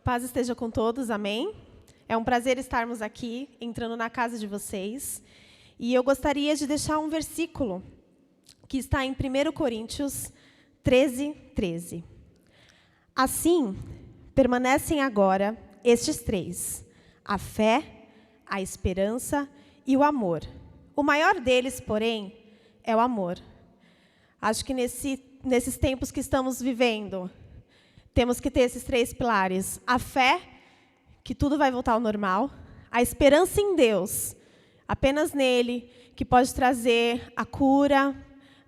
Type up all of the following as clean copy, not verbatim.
Paz esteja com todos, amém? É um prazer estarmos aqui, entrando na casa de vocês. E eu gostaria de deixar um versículo que está em 1 Coríntios 13:13. Assim, permanecem agora estes três: a fé, a esperança e o amor. O maior deles, porém, é o amor. Acho que nesses tempos que estamos vivendo, temos que ter esses três pilares: a fé, que tudo vai voltar ao normal; a esperança em Deus, apenas nele, que pode trazer a cura,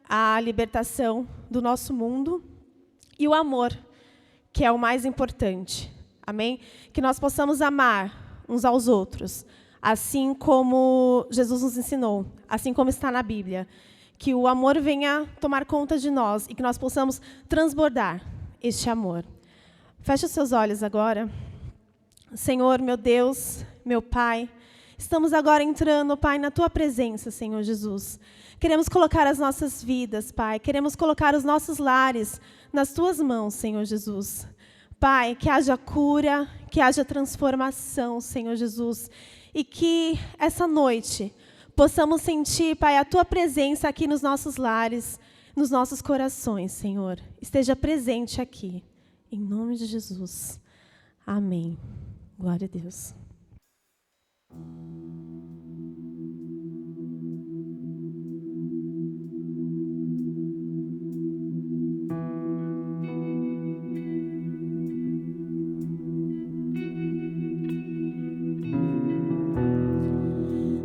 a libertação do nosso mundo; e o amor, que é o mais importante. Amém? Que nós possamos amar uns aos outros, assim como Jesus nos ensinou, assim como está na Bíblia. Que o amor venha tomar conta de nós e que nós possamos transbordar este amor. Feche os seus olhos agora. Senhor, meu Deus, meu Pai, estamos agora entrando, Pai, na Tua presença, Senhor Jesus. Queremos colocar as nossas vidas, Pai, queremos colocar os nossos lares nas Tuas mãos, Senhor Jesus. Pai, que haja cura, que haja transformação, Senhor Jesus, e que essa noite possamos sentir, Pai, a Tua presença aqui nos nossos lares, nos nossos corações, Senhor. Esteja presente aqui. Em nome de Jesus. Amém. Glória a Deus.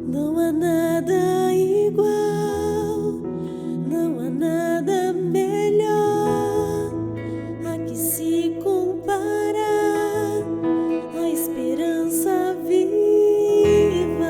Não há nada igual, não há nada melhor a que se compara a esperança viva.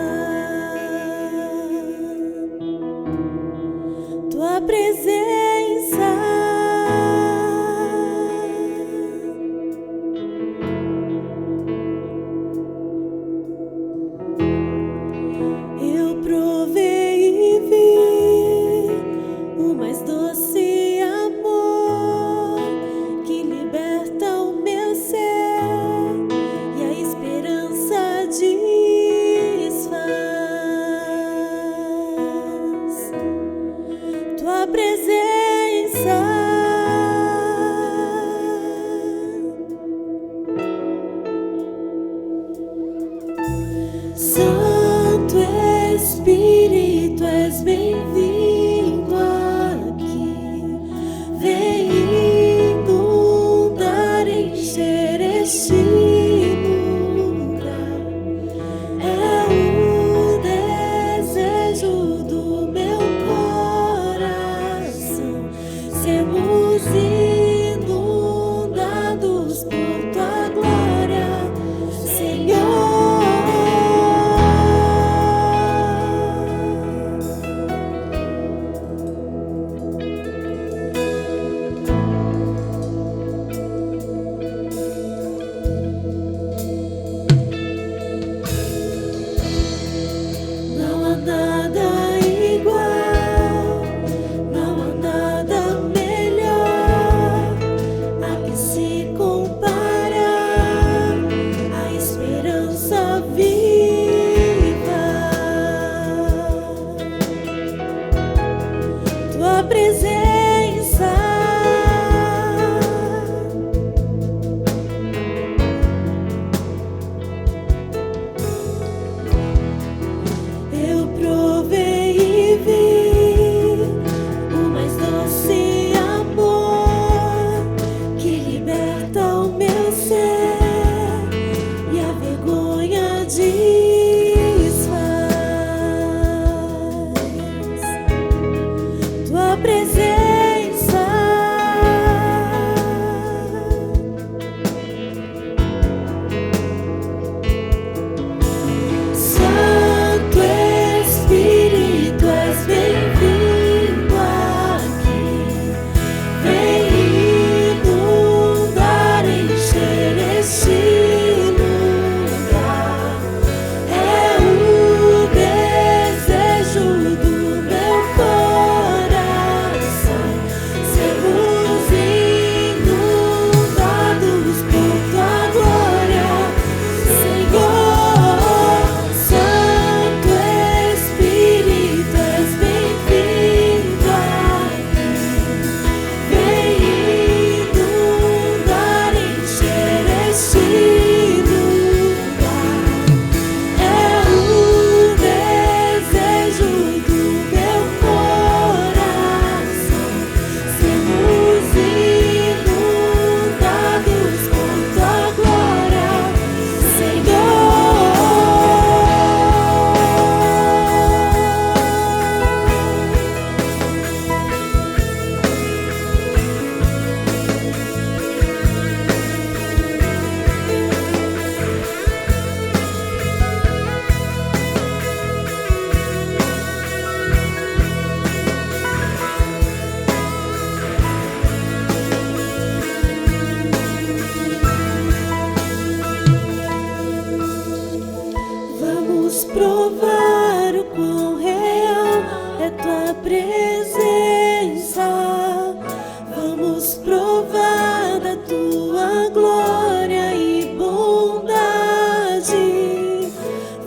Vamos provar da tua glória e bondade.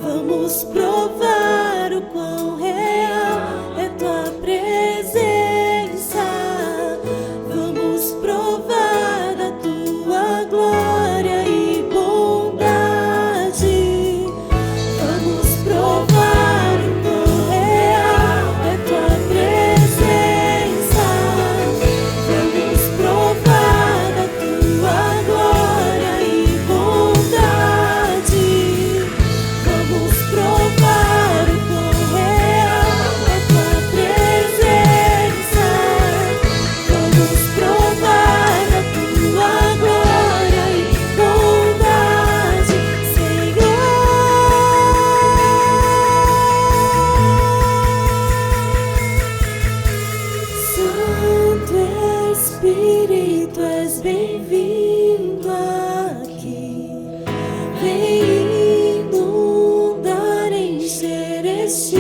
Vamos provar o quão real é tua presença. Vamos provar da tua glória e bondade. Vamos provar o quão real é tua presença. Vamos provar da tua glória e bondade. Vamos provar o quão real é tua presença. Vamos provar da tua glória e bondade, Senhor. Santo Espírito, és bem-vindo aqui. Vem inundar, encher este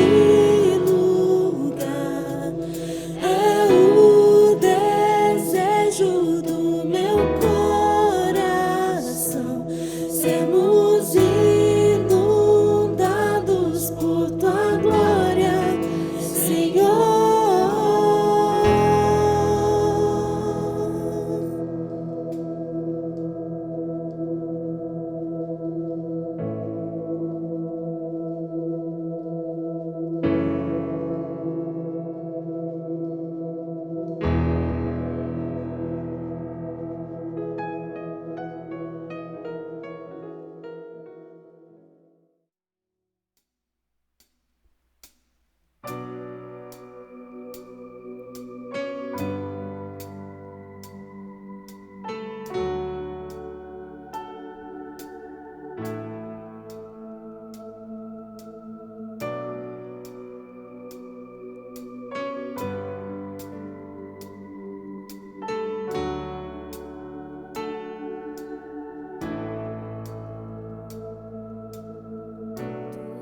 lugar. É o desejo do meu coração. Sermos inundados por tua glória, Senhor.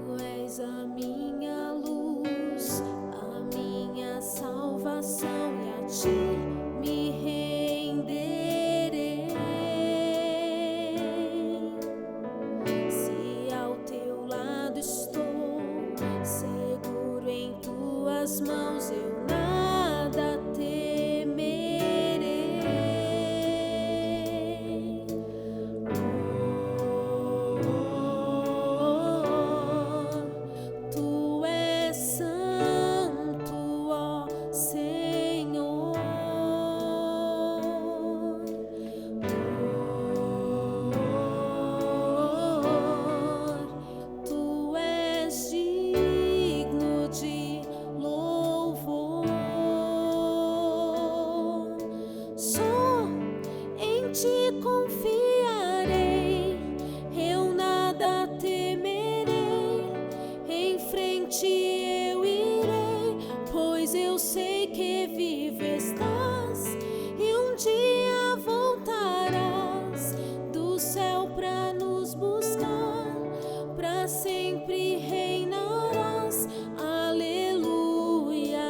Tu és a minha luz, a minha salvação, e a ti me renderei. Se ao teu lado estou, seguro em tuas mãos, eu nada temerei. Tu és santo, ó Senhor. Tu és digno de louvor. Só em ti confiarei, eu nada temerei. Em frente eu irei, pois eu sei que vivo estás, e um dia voltarás do céu pra nos buscar, pra sempre reinarás. Aleluia.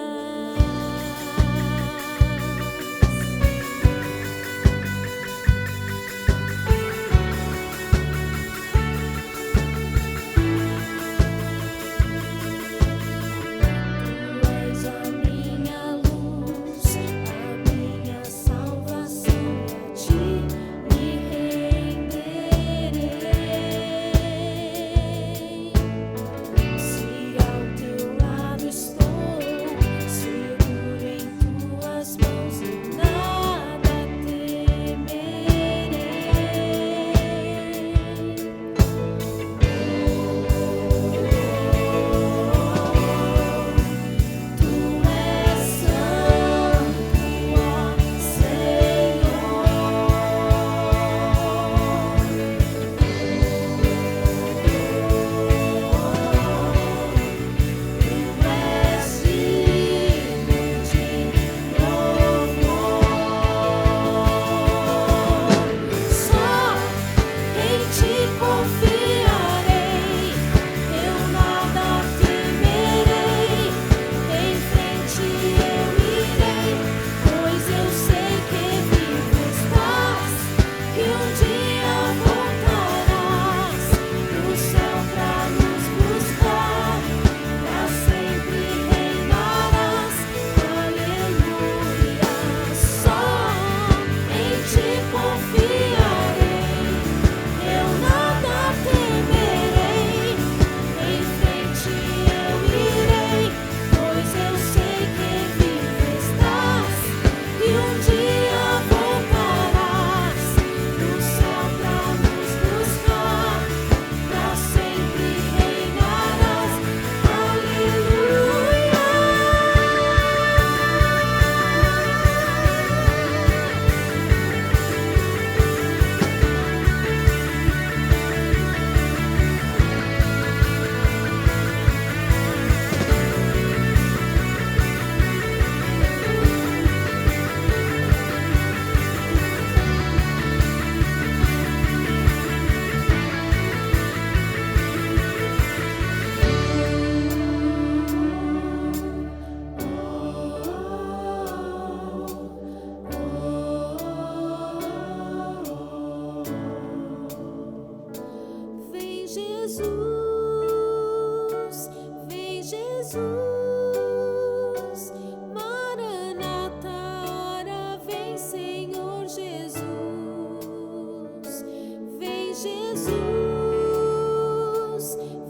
Jesus,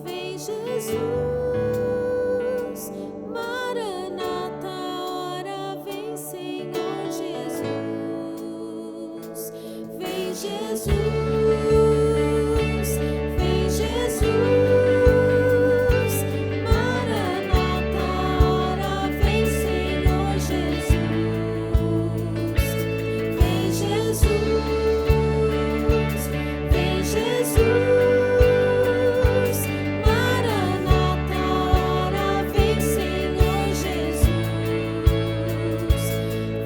vem Jesus, Maranata, hora vem Senhor Jesus, vem Jesus, vem Jesus, Maranata, hora vem Senhor Jesus, vem Jesus, vem Jesus, Maranata, hora vem Senhor Jesus,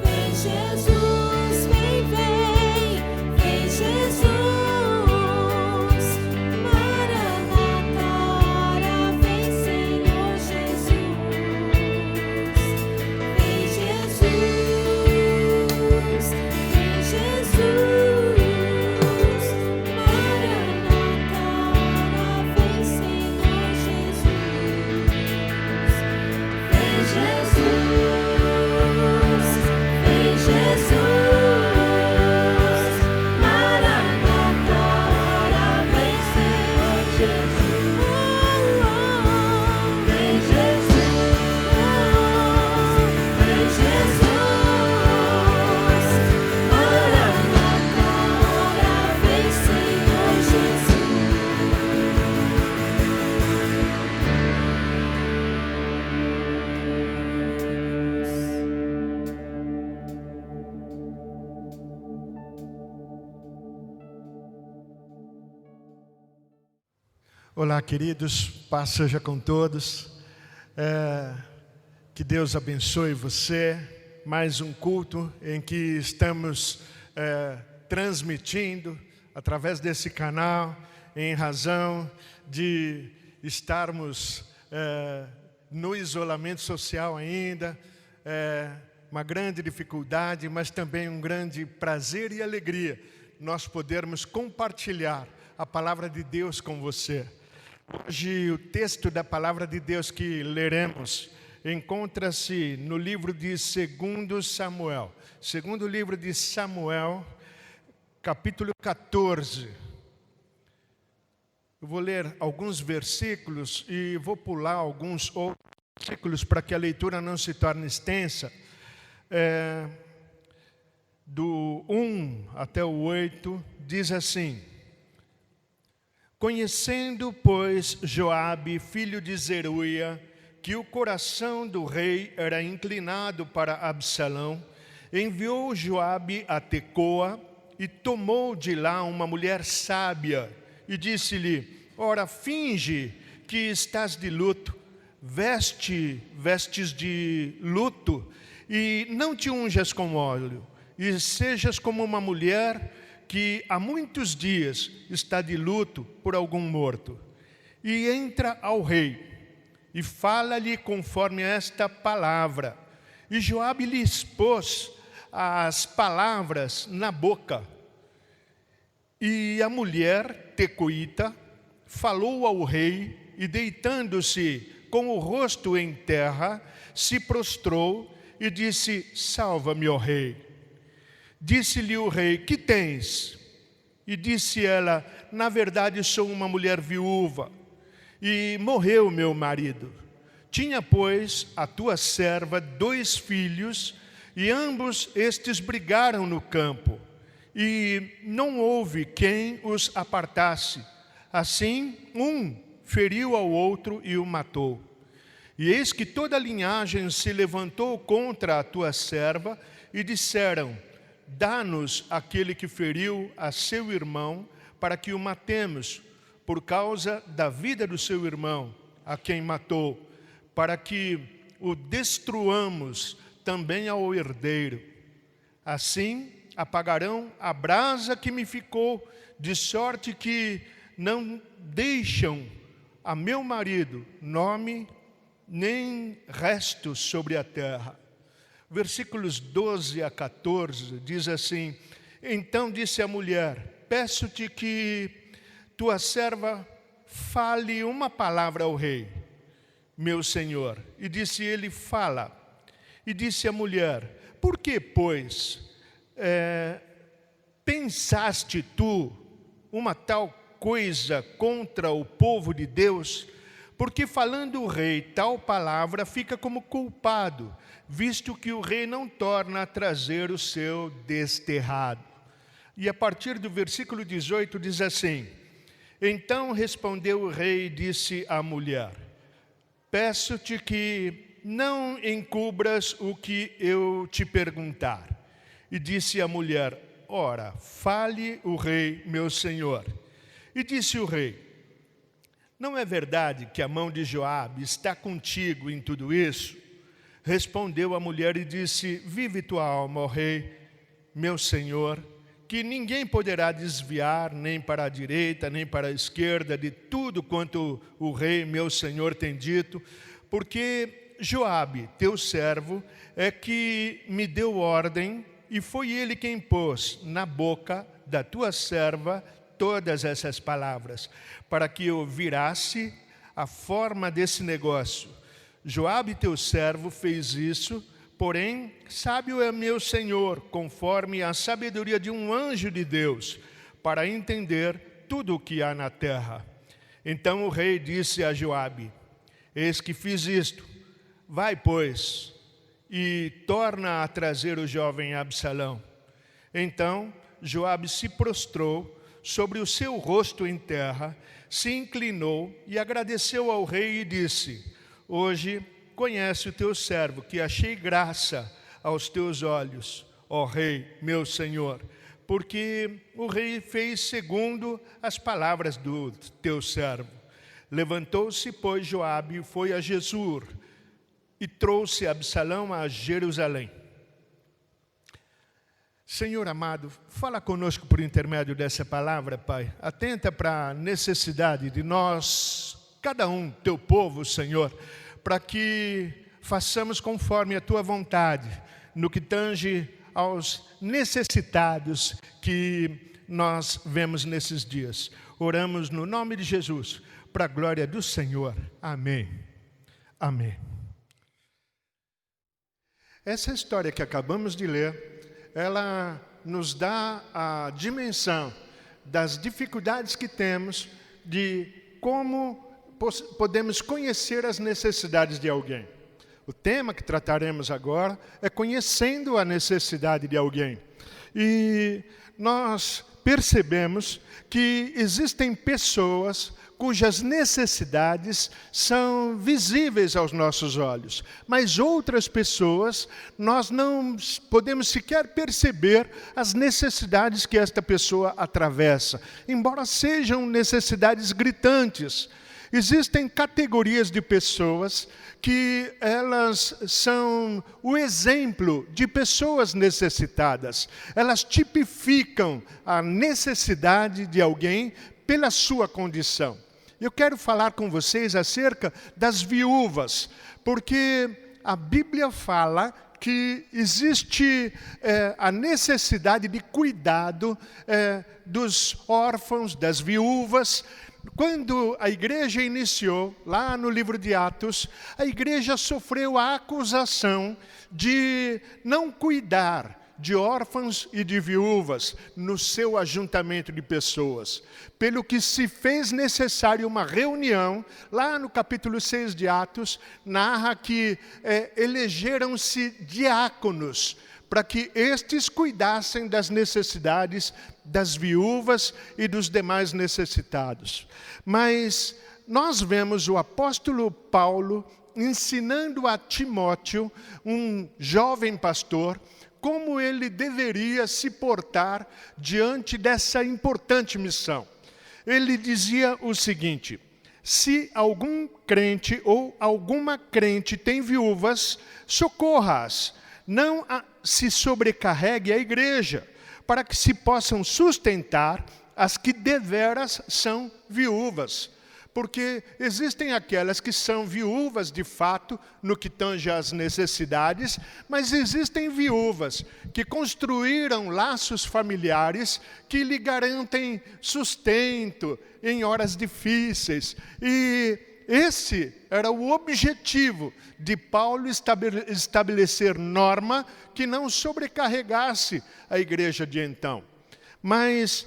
vem Jesus, vem, vem, vem Jesus, Maranata, hora vem Senhor Jesus, vem Jesus, vem Jesus, Maranata, hora vem Senhor Jesus, vem Jesus, vem Jesus, Maranata, hora vem Senhor Jesus, vem Jesus, vem Jesus, Maranata, hora vem Senhor Jesus. Olá, queridos, paz seja com todos. Que Deus abençoe você. Mais um culto em que estamos transmitindo através desse canal, em razão de estarmos no isolamento social ainda. Uma grande dificuldade, mas também um grande prazer e alegria nós podermos compartilhar a palavra de Deus com você. Hoje o texto da palavra de Deus que leremos encontra-se no livro de 2 Samuel. Segundo livro de Samuel, capítulo 14. Eu vou ler alguns versículos e vou pular alguns outros versículos para que a leitura não se torne extensa. Do 1 até o 8, diz assim: Conhecendo, pois, Joabe, filho de Zeruia, que o coração do rei era inclinado para Absalão, enviou Joabe a Tecoa e tomou de lá uma mulher sábia e disse-lhe: Ora, finge que estás de luto, vestes de luto e não te unjas com óleo, e sejas como uma mulher que há muitos dias está de luto por algum morto. E entra ao rei e fala-lhe conforme esta palavra. E Joabe lhe expôs as palavras na boca. E a mulher tecoíta falou ao rei e, deitando-se com o rosto em terra, se prostrou e disse: Salva-me, ó rei. Disse-lhe o rei: Que tens? E disse ela: Na verdade sou uma mulher viúva, e morreu meu marido. Tinha, pois, a tua serva 2 filhos, e ambos estes brigaram no campo, e não houve quem os apartasse. Assim, um feriu ao outro e o matou. E eis que toda a linhagem se levantou contra a tua serva, e disseram: Dá-nos aquele que feriu a seu irmão, para que o matemos, por causa da vida do seu irmão, a quem matou, para que o destruamos também ao herdeiro. Assim apagarão a brasa que me ficou, de sorte que não deixam a meu marido nome nem resto sobre a terra. Versículos 12 a 14 diz assim: Então disse a mulher: Peço-te que tua serva fale uma palavra ao rei, meu senhor. E disse ele: Fala. E disse a mulher: Por que, pois, pensaste tu uma tal coisa contra o povo de Deus? Porque falando o rei tal palavra, fica como culpado, visto que o rei não torna a trazer o seu desterrado. E a partir do versículo 18 diz assim: então respondeu o rei e disse à mulher: peço-te que não encubras o que eu te perguntar. E disse a mulher: ora, fale o rei, meu senhor. E disse o rei: não é verdade que a mão de Joabe está contigo em tudo isso? Respondeu a mulher e disse: vive tua alma, ó rei, meu senhor, que ninguém poderá desviar nem para a direita, nem para a esquerda, de tudo quanto o rei, meu senhor, tem dito, porque Joabe, teu servo, é que me deu ordem, e foi ele quem pôs na boca da tua serva todas essas palavras, para que eu virasse a forma desse negócio. Joabe, teu servo, fez isso, porém, sábio é meu senhor, conforme a sabedoria de um anjo de Deus, para entender tudo o que há na terra. Então o rei disse a Joabe: eis que fiz isto, vai, pois, e torna a trazer o jovem Absalão. Então Joabe se prostrou sobre o seu rosto em terra, se inclinou e agradeceu ao rei e disse: hoje conhece o teu servo, que achei graça aos teus olhos, ó rei, meu senhor, porque o rei fez segundo as palavras do teu servo. Levantou-se, pois, Joabe e foi a Jesur, e trouxe Absalão a Jerusalém. Senhor amado, fala conosco por intermédio dessa palavra, Pai. Atenta para a necessidade de nós, cada um, teu povo, Senhor, para que façamos conforme a tua vontade, no que tange aos necessitados que nós vemos nesses dias. Oramos no nome de Jesus, para a glória do Senhor. Amém. Amém. Essa história que acabamos de ler, ela nos dá a dimensão das dificuldades que temos de como podemos conhecer as necessidades de alguém. O tema que trataremos agora é conhecendo a necessidade de alguém. E nós percebemos que existem pessoas cujas necessidades são visíveis aos nossos olhos, mas outras pessoas, nós não podemos sequer perceber as necessidades que esta pessoa atravessa, embora sejam necessidades gritantes. Existem categorias de pessoas que elas são o exemplo de pessoas necessitadas. Elas tipificam a necessidade de alguém pela sua condição. Eu quero falar com vocês acerca das viúvas, porque a Bíblia fala que existe a necessidade de cuidado dos órfãos, das viúvas. Quando a igreja iniciou, lá no livro de Atos, a igreja sofreu a acusação de não cuidar de órfãos e de viúvas no seu ajuntamento de pessoas. Pelo que se fez necessário uma reunião, lá no capítulo 6 de Atos, narra que elegeram-se diáconos, para que estes cuidassem das necessidades das viúvas e dos demais necessitados. Mas nós vemos o apóstolo Paulo ensinando a Timóteo, um jovem pastor, como ele deveria se portar diante dessa importante missão. Ele dizia o seguinte: se algum crente ou alguma crente tem viúvas, socorra-as. Não se sobrecarregue a igreja, para que se possam sustentar as que deveras são viúvas. Porque existem aquelas que são viúvas de fato, no que tange às necessidades, mas existem viúvas que construíram laços familiares que lhe garantem sustento em horas difíceis. E esse era o objetivo de Paulo estabelecer norma que não sobrecarregasse a igreja de então. Mas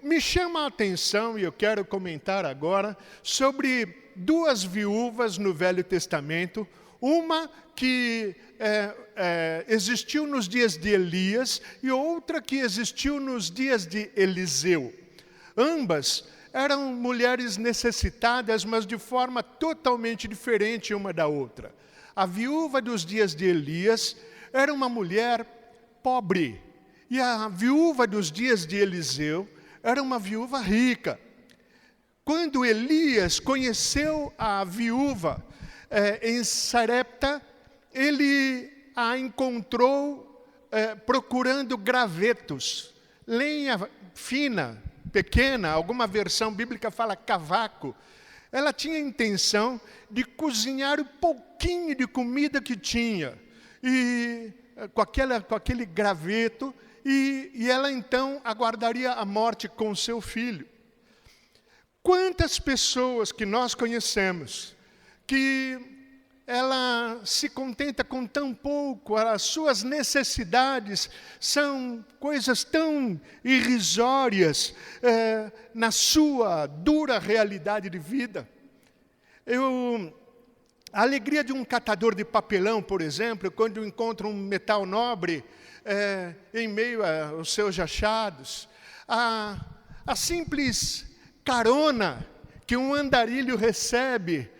me chama a atenção, e eu quero comentar agora, sobre duas viúvas no Velho Testamento. Uma que existiu nos dias de Elias e outra que existiu nos dias de Eliseu. Ambas eram mulheres necessitadas, mas de forma totalmente diferente uma da outra. A viúva dos dias de Elias era uma mulher pobre, e a viúva dos dias de Eliseu era uma viúva rica. Quando Elias conheceu a viúva em Sarepta, ele a encontrou procurando gravetos, lenha fina, pequena, alguma versão bíblica fala cavaco. Ela tinha a intenção de cozinhar o pouquinho de comida que tinha, e com aquele graveto, e ela então aguardaria a morte com seu filho. Quantas pessoas que nós conhecemos, que ela se contenta com tão pouco, as suas necessidades são coisas tão irrisórias na sua dura realidade de vida. A alegria de um catador de papelão, por exemplo, quando encontra um metal nobre em meio aos seus achados, a simples carona que um andarilho recebe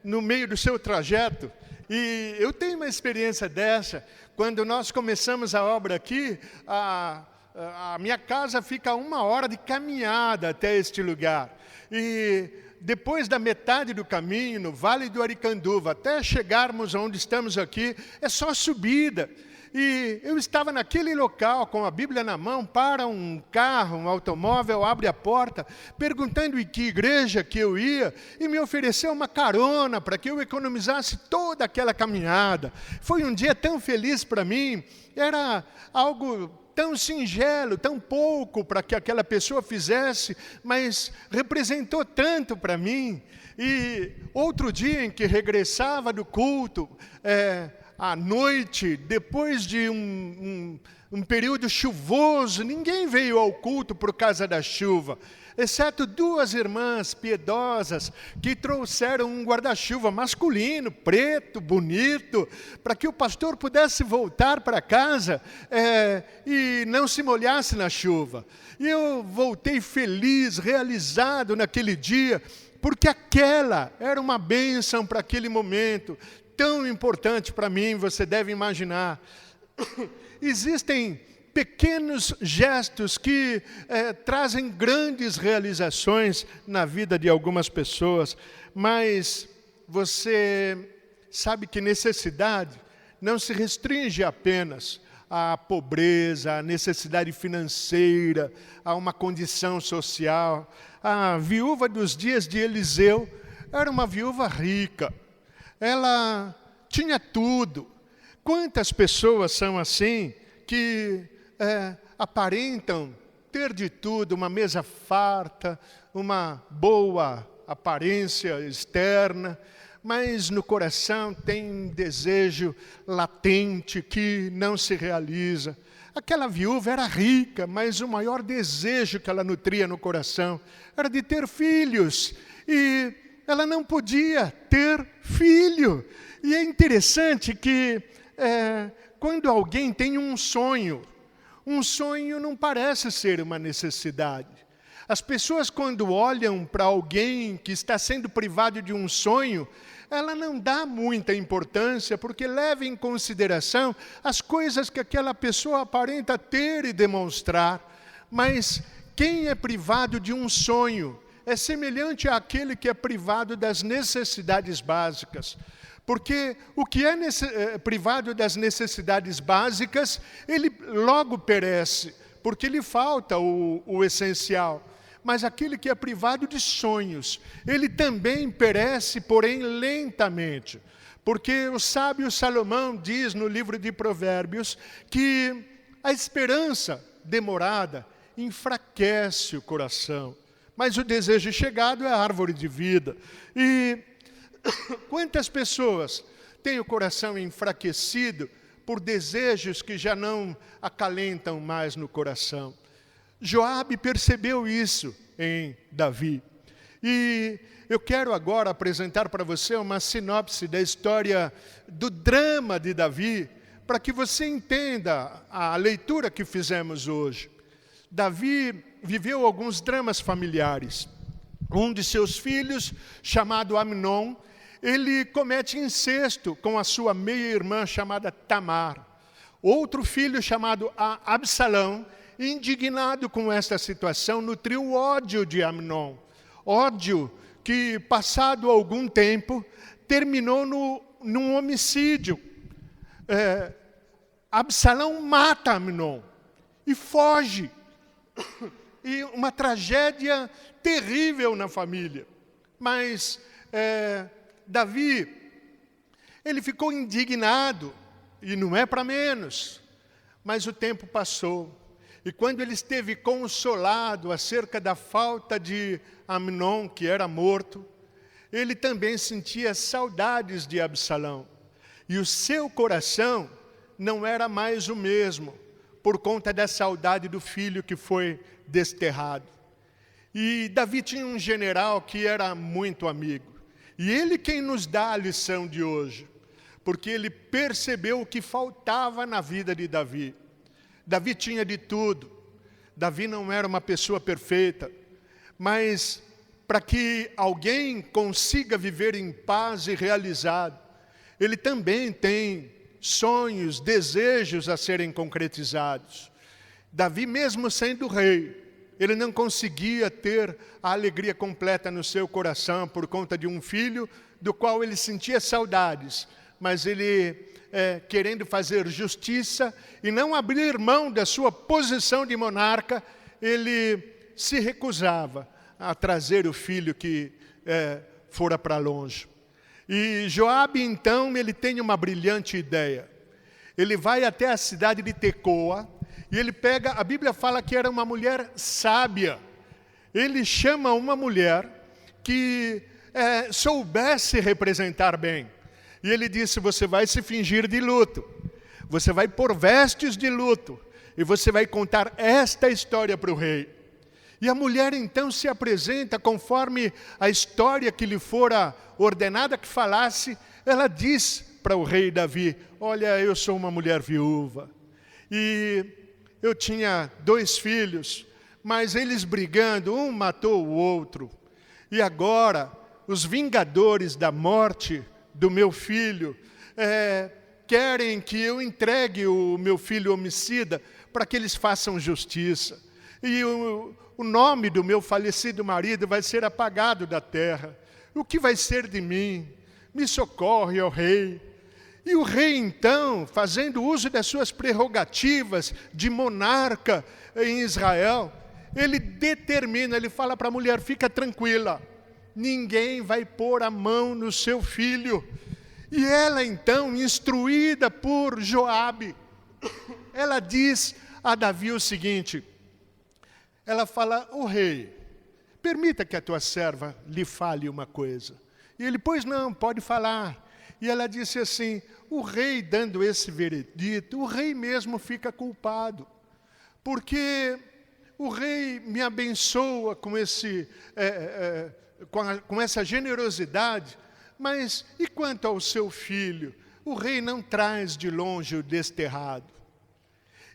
no meio do seu trajeto. E eu tenho uma experiência dessa. Quando nós começamos a obra aqui, a minha casa fica a 1 hora de caminhada até este lugar. E depois da metade do caminho, no Vale do Aricanduva, até chegarmos onde estamos aqui, é só subida. E eu estava naquele local, com a Bíblia na mão, para um carro, um automóvel, abre a porta, perguntando em que igreja que eu ia, e me ofereceu uma carona para que eu economizasse toda aquela caminhada. Foi um dia tão feliz para mim, era algo tão singelo, tão pouco para que aquela pessoa fizesse, mas representou tanto para mim. E outro dia em que regressava do culto, à noite, depois de um período chuvoso, ninguém veio ao culto por causa da chuva, exceto 2 irmãs piedosas que trouxeram um guarda-chuva masculino, preto, bonito, para que o pastor pudesse voltar para casa e não se molhasse na chuva. E eu voltei feliz, realizado naquele dia, porque aquela era uma bênção para aquele momento, tão importante para mim, você deve imaginar. Existem pequenos gestos que trazem grandes realizações na vida de algumas pessoas, mas você sabe que necessidade não se restringe apenas à pobreza, à necessidade financeira, a uma condição social. A viúva dos dias de Eliseu era uma viúva rica. Ela tinha tudo. Quantas pessoas são assim, que aparentam ter de tudo, uma mesa farta, uma boa aparência externa, mas no coração tem um desejo latente que não se realiza. Aquela viúva era rica, mas o maior desejo que ela nutria no coração era de ter filhos, e ela não podia ter filho. E é interessante que quando alguém tem um sonho não parece ser uma necessidade. As pessoas, quando olham para alguém que está sendo privado de um sonho, ela não dá muita importância, porque leva em consideração as coisas que aquela pessoa aparenta ter e demonstrar. Mas quem é privado de um sonho é semelhante àquele que é privado das necessidades básicas. Porque o que é privado das necessidades básicas, ele logo perece, porque lhe falta o essencial. Mas aquele que é privado de sonhos, ele também perece, porém lentamente. Porque o sábio Salomão diz no livro de Provérbios que a esperança demorada enfraquece o coração, mas o desejo chegado é a árvore de vida. E quantas pessoas têm o coração enfraquecido por desejos que já não acalentam mais no coração? Joabe percebeu isso em Davi. E eu quero agora apresentar para você uma sinopse da história do drama de Davi, para que você entenda a leitura que fizemos hoje. Davi viveu alguns dramas familiares. Um de seus filhos, chamado Amnon, ele comete incesto com a sua meia-irmã chamada Tamar. Outro filho, chamado Absalão, indignado com esta situação, nutriu ódio de Amnon. Ódio que, passado algum tempo, terminou num homicídio. Absalão mata Amnon e foge. E uma tragédia terrível na família. Mas Davi, ele ficou indignado, e não é para menos. Mas o tempo passou. E quando ele esteve consolado acerca da falta de Amnon, que era morto, ele também sentia saudades de Absalão. E o seu coração não era mais o mesmo, por conta da saudade do filho que foi desterrado. E Davi tinha um general que era muito amigo. E ele quem nos dá a lição de hoje, porque ele percebeu o que faltava na vida de Davi. Davi tinha de tudo. Davi não era uma pessoa perfeita, mas para que alguém consiga viver em paz e realizado, ele também tem sonhos, desejos a serem concretizados. Davi, mesmo sendo rei, ele não conseguia ter a alegria completa no seu coração por conta de um filho do qual ele sentia saudades, mas ele, querendo fazer justiça e não abrir mão da sua posição de monarca, ele se recusava a trazer o filho que fora para longe. E Joabe, então, ele tem uma brilhante ideia. Ele vai até a cidade de Tecoa, e ele pega, a Bíblia fala que era uma mulher sábia. Ele chama uma mulher que soubesse representar bem. E ele disse, você vai se fingir de luto, você vai pôr vestes de luto, e você vai contar esta história para o rei. E a mulher então se apresenta conforme a história que lhe fora ordenada que falasse. Ela diz para o rei Davi, olha, eu sou uma mulher viúva, e eu tinha 2 filhos, mas eles brigando, um matou o outro, e agora os vingadores da morte do meu filho querem que eu entregue o meu filho homicida para que eles façam justiça. E o nome do meu falecido marido vai ser apagado da terra. O que vai ser de mim? Me socorre, ó rei. E o rei, então, fazendo uso das suas prerrogativas de monarca em Israel, ele determina, ele fala para a mulher, fica tranquila, ninguém vai pôr a mão no seu filho. E ela, então, instruída por Joabe, ela diz a Davi o seguinte, ela fala, o rei, permita que a tua serva lhe fale uma coisa. E ele, pois não, pode falar. E ela disse assim, o rei dando esse veredito, o rei mesmo fica culpado, porque o rei me abençoa com essa generosidade, mas e quanto ao seu filho? O rei não traz de longe o desterrado.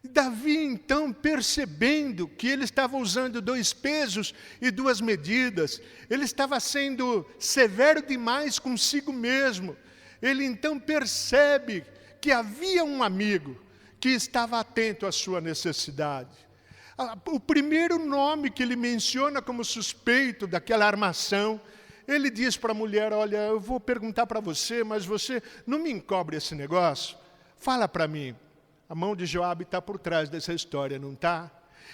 Davi, então, percebendo que ele estava usando 2 pesos e 2 medidas, ele estava sendo severo demais consigo mesmo. Ele, então, percebe que havia um amigo que estava atento à sua necessidade. O primeiro nome que ele menciona como suspeito daquela armação, ele diz para a mulher, olha, eu vou perguntar para você, mas você não me encobre esse negócio? Fala para mim. A mão de Joabe está por trás dessa história, não está?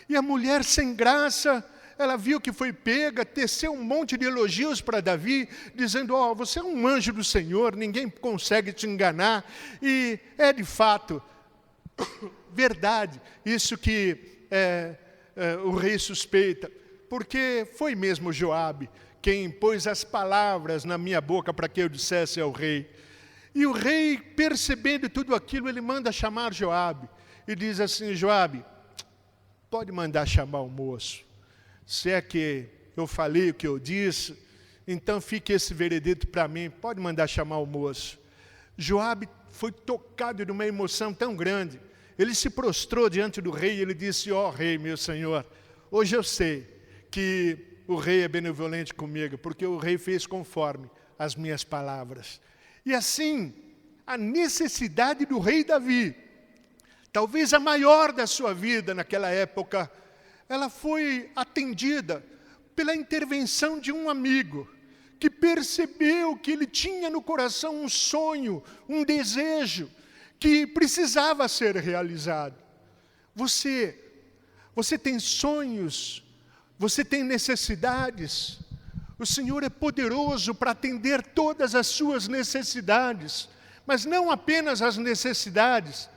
E a mulher sem graça, ela viu que foi pega, teceu um monte de elogios para Davi, dizendo, você é um anjo do Senhor, ninguém consegue te enganar. E é de fato verdade isso que o rei suspeita, porque foi mesmo Joabe quem pôs as palavras na minha boca para que eu dissesse ao rei. E o rei, percebendo tudo aquilo, ele manda chamar Joabe e diz assim, Joabe, pode mandar chamar o moço. Se é que eu falei o que eu disse, então fique esse veredito para mim, pode mandar chamar o moço. Joabe foi tocado de uma emoção tão grande. Ele se prostrou diante do rei e ele disse: ó rei, meu senhor, hoje eu sei que o rei é benevolente comigo, porque o rei fez conforme as minhas palavras. E assim, a necessidade do rei Davi, talvez a maior da sua vida naquela época, ela foi atendida pela intervenção de um amigo, que percebeu que ele tinha no coração um sonho, um desejo, que precisava ser realizado. Você tem sonhos, você tem necessidades. O Senhor é poderoso para atender todas as suas necessidades, mas não apenas as necessidades,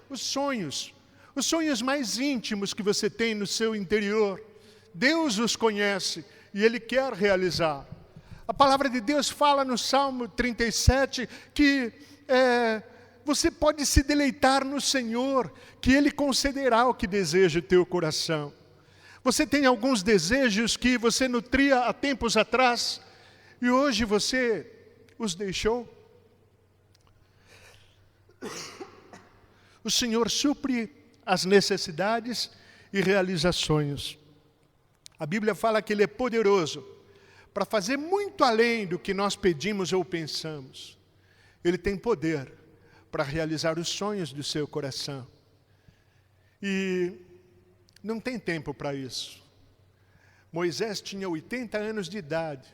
os sonhos mais íntimos que você tem no seu interior. Deus os conhece e Ele quer realizar. A palavra de Deus fala no Salmo 37 que você pode se deleitar no Senhor, que Ele concederá o que deseja o teu coração. Você tem alguns desejos que você nutria há tempos atrás e hoje você os deixou. O Senhor supre as necessidades e realiza sonhos. A Bíblia fala que Ele é poderoso para fazer muito além do que nós pedimos ou pensamos. Ele tem poder para realizar os sonhos do seu coração. E não tem tempo para isso. Moisés tinha 80 anos de idade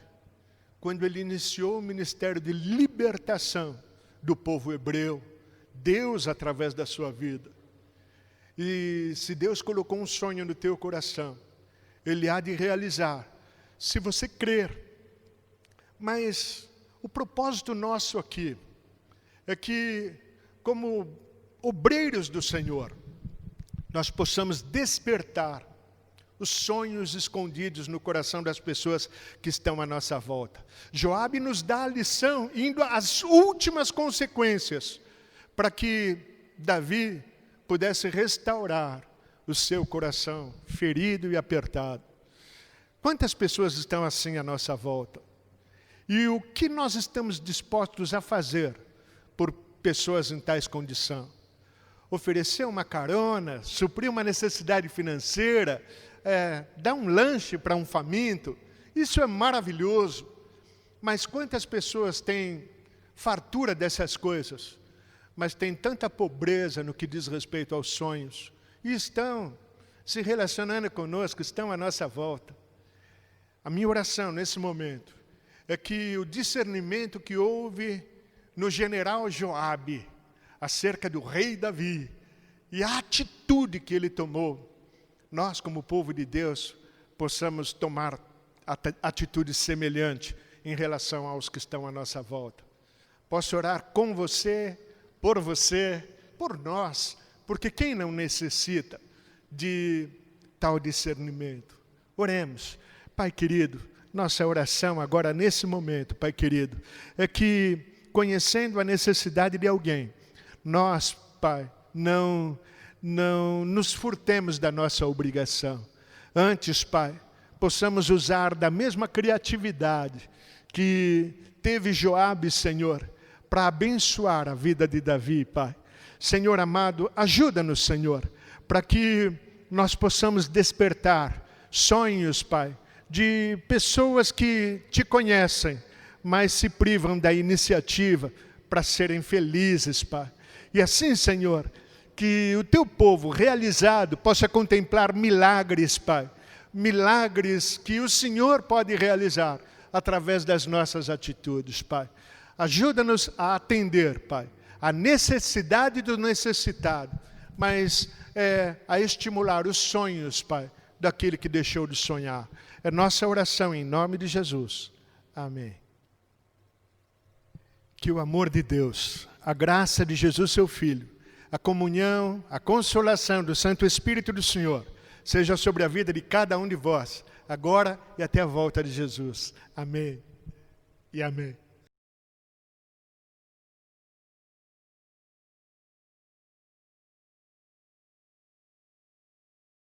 quando ele iniciou o ministério de libertação do povo hebreu. Deus através da sua vida. E se Deus colocou um sonho no teu coração, Ele há de realizar, se você crer. Mas o propósito nosso aqui é que, como obreiros do Senhor, nós possamos despertar os sonhos escondidos no coração das pessoas que estão à nossa volta. Joabe nos dá a lição, indo às últimas consequências, para que Davi pudesse restaurar o seu coração ferido e apertado. Quantas pessoas estão assim à nossa volta? E o que nós estamos dispostos a fazer por pessoas em tais condição? Oferecer uma carona, suprir uma necessidade financeira, dar um lanche para um faminto, isso é maravilhoso. Mas quantas pessoas têm fartura dessas coisas, mas têm tanta pobreza no que diz respeito aos sonhos, e estão se relacionando conosco, estão à nossa volta. A minha oração nesse momento é que o discernimento que houve no general Joabe acerca do rei Davi e a atitude que ele tomou, nós como povo de Deus possamos tomar atitude semelhante em relação aos que estão à nossa volta. Posso orar com você, por nós, porque quem não necessita de tal discernimento? Oremos. Pai querido, nossa oração agora nesse momento, Pai querido, é que, conhecendo a necessidade de alguém, nós, Pai, não nos furtemos da nossa obrigação. Antes, Pai, possamos usar da mesma criatividade que teve Joabe, Senhor, para abençoar a vida de Davi, Pai. Senhor amado, ajuda-nos, Senhor, para que nós possamos despertar sonhos, Pai, de pessoas que te conhecem, mas se privam da iniciativa para serem felizes, Pai. E assim, Senhor, que o teu povo realizado possa contemplar milagres, Pai. Milagres que o Senhor pode realizar através das nossas atitudes, Pai. Ajuda-nos a atender, Pai, a necessidade do necessitado, mas a estimular os sonhos, Pai, daquele que deixou de sonhar. É nossa oração em nome de Jesus. Amém. Que o amor de Deus, a graça de Jesus, seu Filho, a comunhão, a consolação do Santo Espírito do Senhor, seja sobre a vida de cada um de vós, agora e até a volta de Jesus. Amém e amém.